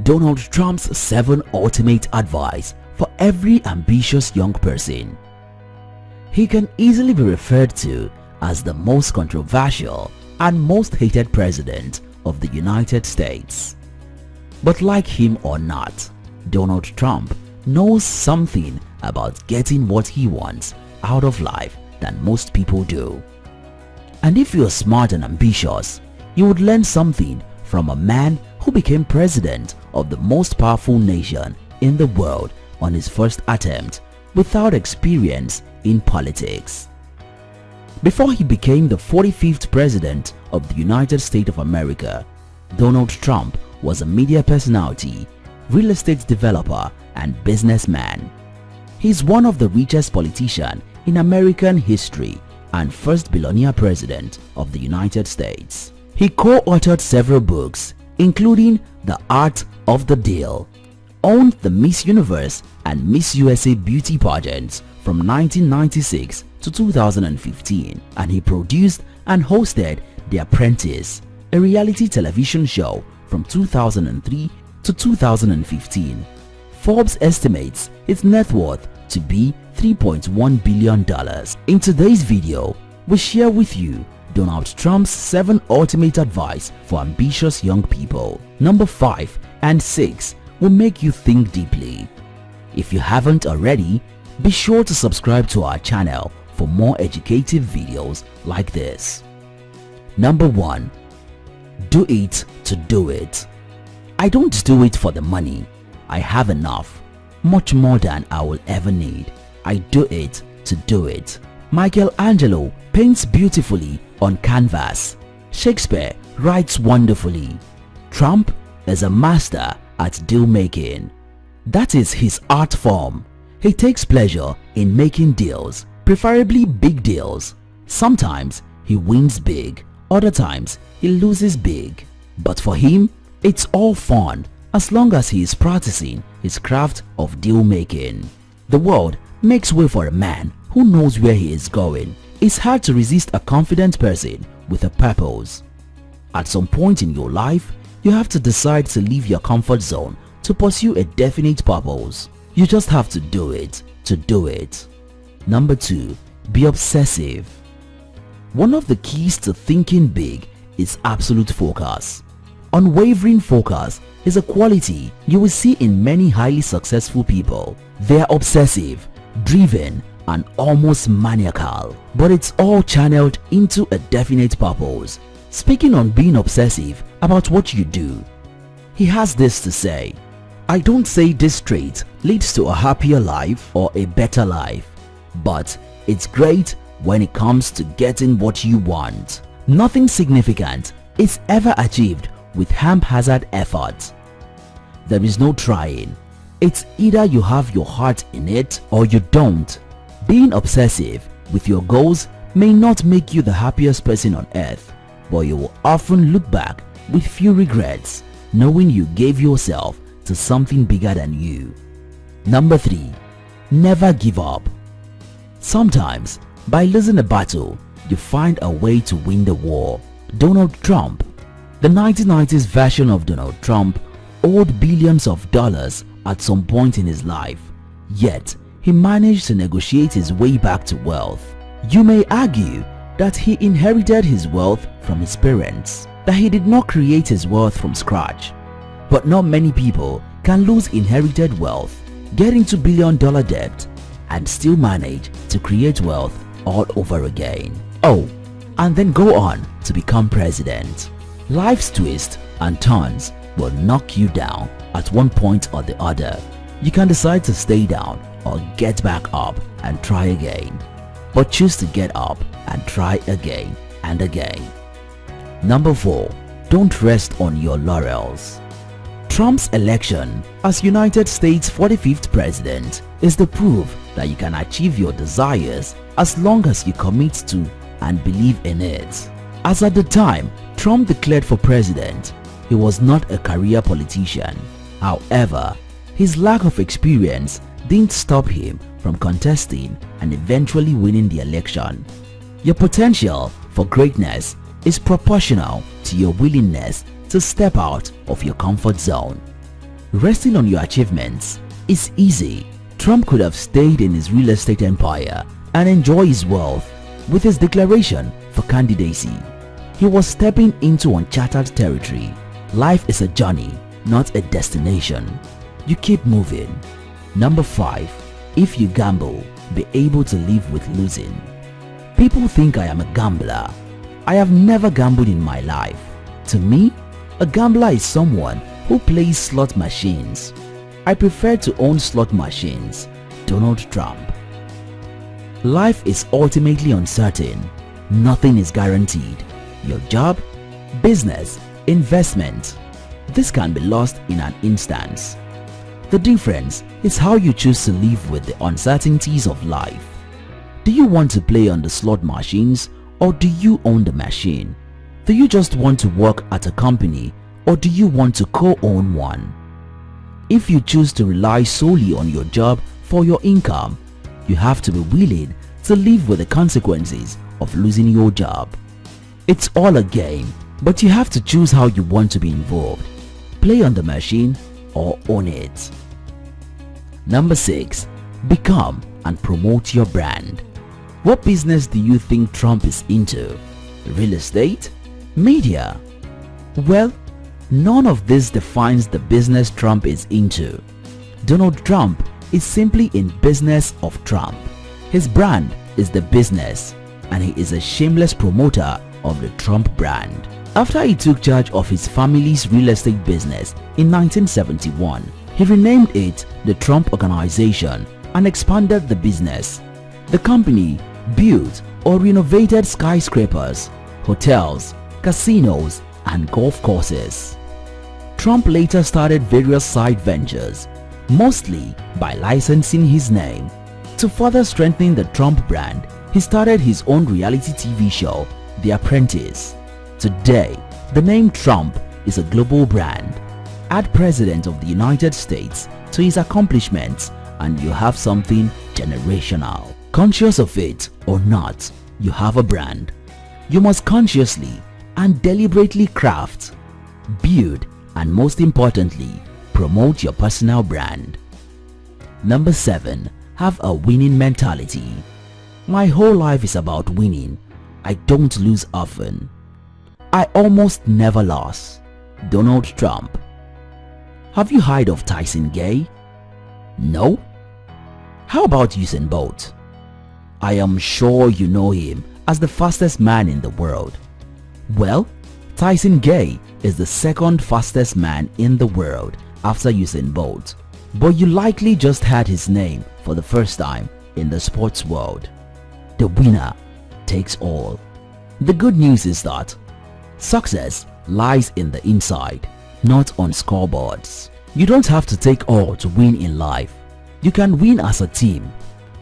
Donald Trump's 7 ultimate advice for every ambitious young person. He can easily be referred to as the most controversial and most hated president of the United States. But like him or not, Donald Trump knows something about getting what he wants out of life than most people do. And if you're smart and ambitious, you would learn something from a man who became president of the most powerful nation in the world on his first attempt without experience in politics. Before he became the 45th president of the United States of America, Donald Trump was a media personality, real estate developer, and businessman. He's one of the richest politicians in American history and first billionaire president of the United States. He co-authored several books, including The Art of the Deal, owned the Miss Universe and Miss USA beauty pageants from 1996 to 2015, and he produced and hosted The Apprentice, a reality television show from 2003 to 2015. Forbes estimates its net worth to be $3.1 billion. In today's video, we share with you Donald Trump's 7 ultimate advice for ambitious young people. Number 5 and 6 will make you think deeply. If you haven't already, be sure to subscribe to our channel for more educative videos like this. Number 1. Do it to do it. I don't do it for the money. I have enough, much more than I will ever need. I do it to do it. Michelangelo paints beautifully on canvas. Shakespeare writes wonderfully. Trump is a master at deal making. That is his art form. He takes pleasure in making deals, preferably big deals. Sometimes he wins big, other times he loses big. But for him, it's all fun as long as he is practicing his craft of deal making. The world makes way for a man who knows where he is going. It's hard to resist a confident person with a purpose. At some point in your life, you have to decide to leave your comfort zone to pursue a definite purpose. You just have to do it to do it. Number 2. Be obsessive. One of the keys to thinking big is absolute focus. Unwavering focus is a quality you will see in many highly successful people. They are obsessive, driven, and almost maniacal, but it's all channeled into a definite purpose. Speaking on being obsessive about what you do, he has this to say: I don't say this trait leads to a happier life or a better life, but it's great when it comes to getting what you want. Nothing significant is ever achieved with haphazard effort. There is no trying. It's either you have your heart in it or you don't. Being obsessive with your goals may not make you the happiest person on earth, but you will often look back with few regrets, knowing you gave yourself to something bigger than you. Number 3. Never give up. Sometimes, by losing a battle, you find a way to win the war. Donald Trump. The 1990s version of Donald Trump owed billions of dollars at some point in his life, yet he managed to negotiate his way back to wealth. You may argue that he inherited his wealth from his parents, that he did not create his wealth from scratch. But not many people can lose inherited wealth, get into billion-dollar debt, and still manage to create wealth all over again. Oh, and then go on to become president. Life's twists and turns will knock you down at one point or the other. You can decide to stay down or get back up and try again, but choose to get up and try again and again. Number 4. Don't rest on your laurels. Trump's election as United States 45th president is the proof that you can achieve your desires as long as you commit to and believe in it. As at the time Trump declared for president, he was not a career politician. However, his lack of experience didn't stop him from contesting and eventually winning the election. Your potential for greatness is proportional to your willingness to step out of your comfort zone. Resting on your achievements is easy. Trump could have stayed in his real estate empire and enjoy his wealth with his declaration for candidacy. He was stepping into uncharted territory. Life is a journey, not a destination. You keep moving. Number 5. If you gamble, be able to live with losing. People think I am a gambler. I have never gambled in my life. To me, a gambler is someone who plays slot machines. I prefer to own slot machines. Donald Trump. Life is ultimately uncertain. Nothing is guaranteed. Your job, business, investment. This can be lost in an instant. The difference is how you choose to live with the uncertainties of life. Do you want to play on the slot machines, or do you own the machine? Do you just want to work at a company, or do you want to co-own one? If you choose to rely solely on your job for your income, you have to be willing to live with the consequences of losing your job. It's all a game, but you have to choose how you want to be involved. Play on the machine or own it. Number 6. Become and promote your brand. What business do you think Trump is into? Real estate? Media? Well, none of this defines the business Trump is into. Donald Trump is simply in business of Trump. His brand is the business, and he is a shameless promoter of the Trump brand. After he took charge of his family's real estate business in 1971, he renamed it the Trump Organization and expanded the business. The company built or renovated skyscrapers, hotels, casinos, and golf courses. Trump later started various side ventures, mostly by licensing his name. To further strengthen the Trump brand, he started his own reality TV show, The Apprentice. Today, the name Trump is a global brand. Add President of the United States to his accomplishments and you have something generational. Conscious of it or not, you have a brand. You must consciously and deliberately craft, build, and most importantly, promote your personal brand. Number 7. Have a winning mentality. My whole life is about winning. I don't lose often. I almost never lost. Donald Trump. Have you heard of Tyson Gay? No? How about Usain Bolt? I am sure you know him as the fastest man in the world. Well, Tyson Gay is the second fastest man in the world after Usain Bolt, but you likely just heard his name for the first time in the sports world. The winner takes all. The good news is that success lies in the inside, not on scoreboards. You don't have to take all to win in life. You can win as a team.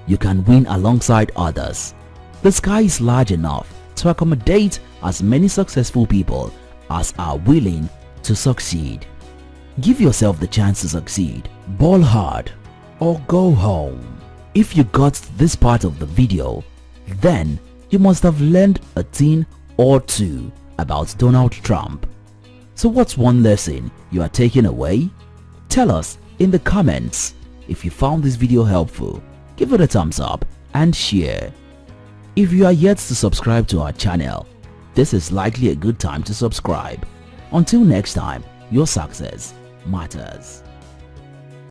You can win alongside others. The sky is large enough to accommodate as many successful people as are willing to succeed. Give yourself the chance to succeed. Ball hard or go home. If you got to this part of the video, then you must have learned a thing or two about Donald Trump. So what's one lesson you are taking away? Tell us in the comments. If you found this video helpful, give it a thumbs up and share. If you are yet to subscribe to our channel, this is likely a good time to subscribe. Until next time, your success matters.